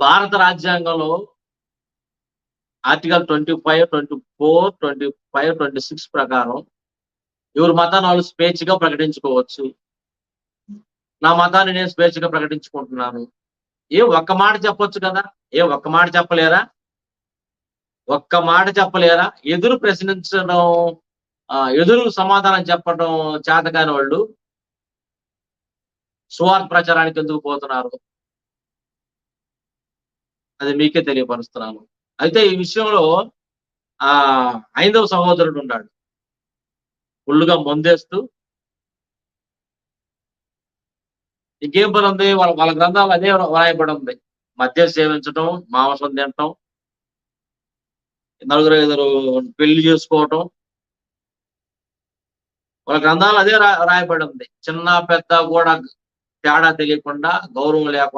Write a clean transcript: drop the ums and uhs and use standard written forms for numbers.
భారత రాజ్యాంగంలో ఆర్టికల్ 25, 24, 25, 26 ప్రకారం ఎవరి మతాన్ని వాళ్ళు స్వేచ్ఛగా ప్రకటించుకోవచ్చు. నా మతాన్ని నేను స్వేచ్ఛగా ప్రకటించుకుంటున్నాను. ఒక్క మాట చెప్పొచ్చు కదా! ఒక్క మాట చెప్పలేరా? ఒక్క మాట చెప్పలేరా? ఎదురు ప్రశ్నించడం ఎదురు సమాధానం చెప్పడం చేతకాని వాళ్ళు సువార్త ప్రచారానికి ఎందుకు పోతున్నారు? అది మీకే తెలియపరుస్తున్నాను. అయితే ఈ విషయంలో హైందవ సహోదరుడున్నాడు. ఫుల్లుగా మందేస్తూ ఇంకేం పనుంది? వాళ్ళ వాళ్ళ గ్రంథాల్లో అదే వ్రాయబడుంది. మద్యం సేవించటం, మాంసం తినటం, నలుగురు ఐదుగురు పెళ్లి చేసుకోవటం. వాళ్ళ గ్రంథాల్లో అదే రాయబడుంది. చిన్న, పెద్ద గూడా తేడా తెలియకుండా, గౌరవం లేకుండా